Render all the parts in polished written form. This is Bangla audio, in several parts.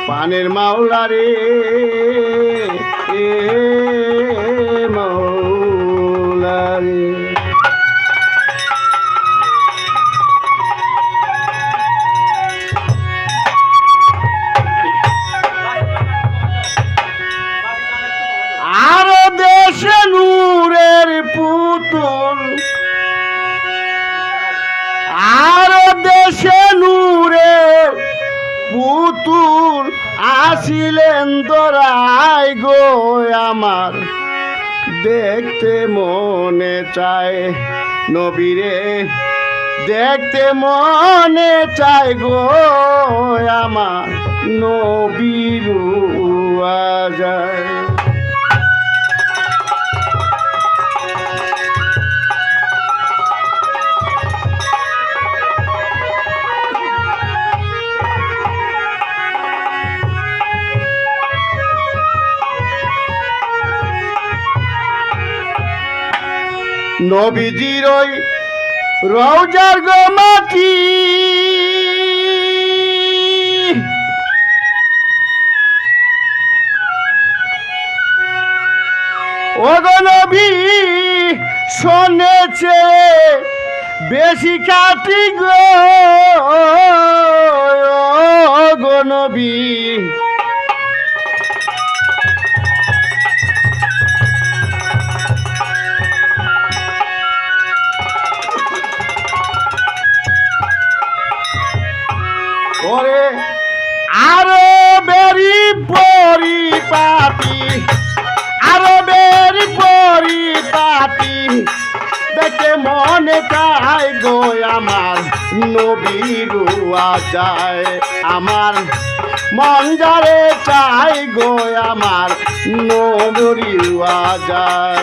পানের মাওলা রে মাওলা রে। আরো দেশে নূরের পুতুল, আরো দেশে নূরের পুতুল আসিলেন দরাই গো আমার, দেখতে মনে চায় নবীরে, দেখতে মনে চায় গো আমার, নবীর যায়। নবীজির ওই রওজার গো মাটি, ও গো নবী শুনেছে বেশি কাটি গো, ও গো নবী ওরে আরো বেরি পরিপাটি, আরো বেরি পরিপাটি, দেখে মনে চায় গো আমার, নবীর যায় আমার, মন যারে চাই গো আমার, নবীর যায়।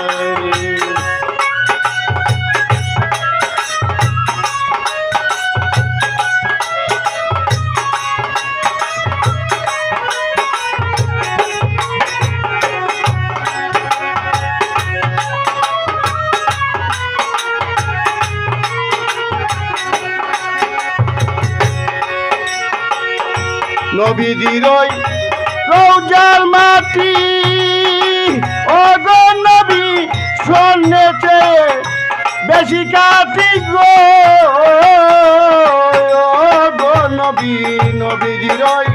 নবীজির ওই রওজার মাটি, ও গো নবী শুনেছে বেশি কাটি গো, ও গো নবী, নবীজির ওই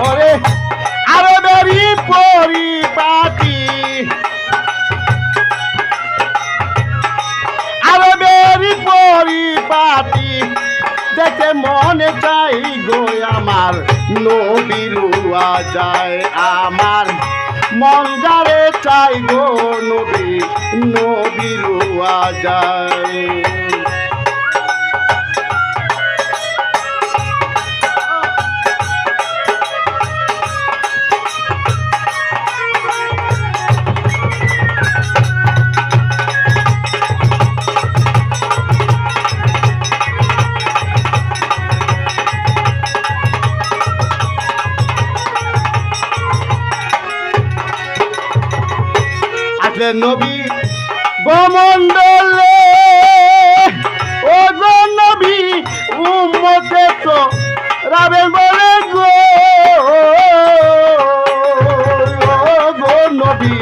ওরে আরো বেরি পরিপাটি, আরো বেরি পরিপাটি, দেখে মনে চাই গো আমার, নবীর যায় আমার, মন যারে চাই গো নবী, নবীর যায়। নবী গোমণ্ডলে, ও গো নবী উম্মতে তো রাবেন বলে গো, ও গো নবী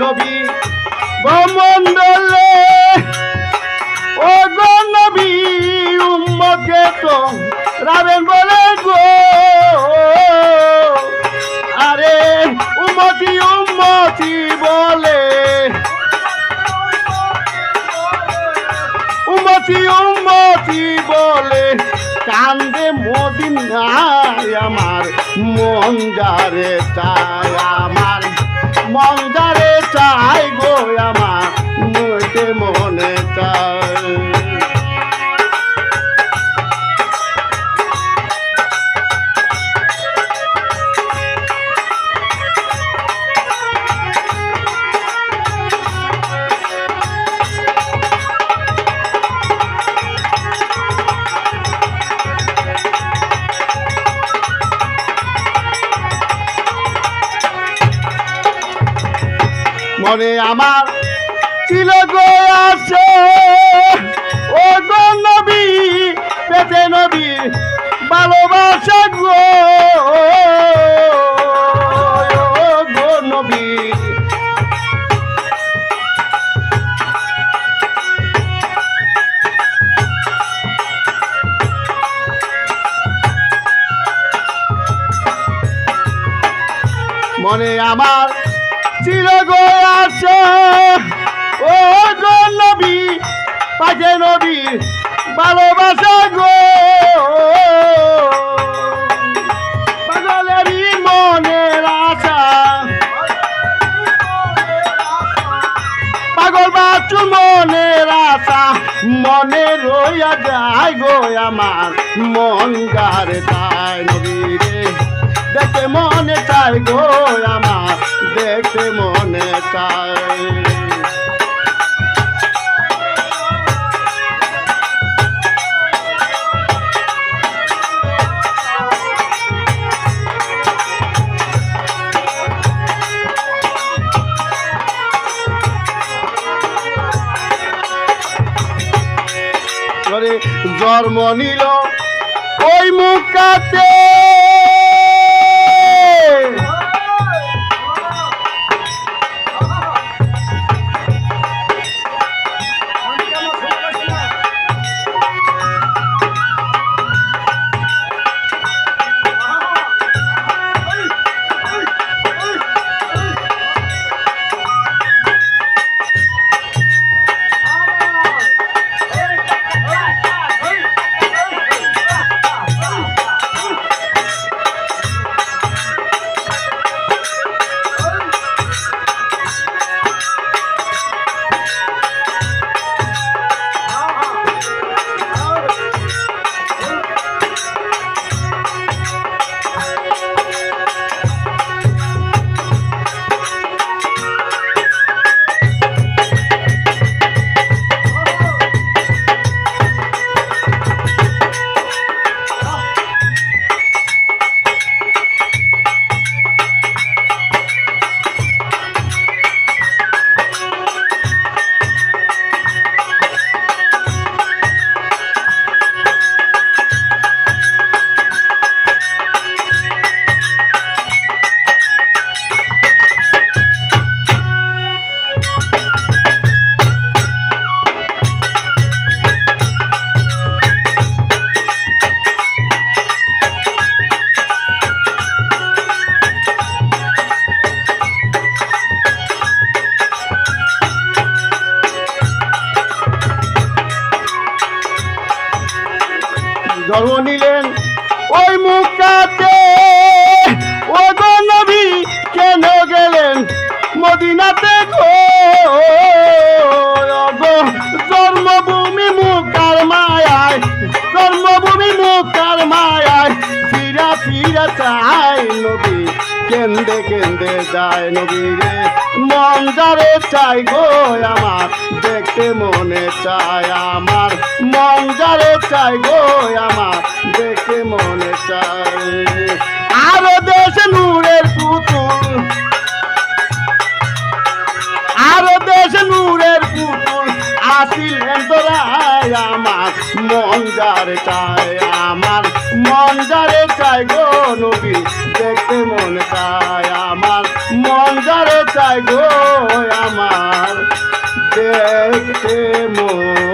নবী গোমণ্ডলে, ও গো নবী উম্মতে তো রাবেন বলে গো, আরে উম্মতি উম্মতি বলে, উম্মতি উম্মতি বলে, কান্দে মদিনায় আমার, মন যারে চায় আমার, মন যারে চাই গো আমার, মতে মনে চায়। মনে আমার ছিল গো আছে ও গো নবী পেতে নবী ভালোবাসা গো গো নবী মনে আমার ছিল গো আছে ও গো নবী পাশে নবী ভালোবাসা গো পাগলেরই মনের আশা পাগল বাচু মনের আশা মনে রইয়া যায় গো আমার মন গারে তাই নবী রে দেখতে মনে চাই গো আমার দেখতে মনে চাই জন্ম নিল ওই মুখাতে জন্ম নিলেন ওই মুখাতে ও গো নবী কেন গেলেন মদিনাতে গো জন্মভূমি মুখার মায়ায় জন্মভূমি মুখার মায়ায় ফিরা ফিরা চাই নবী কেন্দে কেন্দে যায় নবী রে মন যারে চাই গো আমার দেখতে মনে চায় আমার মন যারে চাই গো আমার দেখতে মনে চাই আরো দেশ নূরের পুতুল আরো দেশ নূরের পুতুল আসিলেন তোরাই আমার মন যারে চাই আমার মন যারে চাই গো নবী দেখতে মনে চায় আমার মন যারে চাই গো আমার দেখতে মন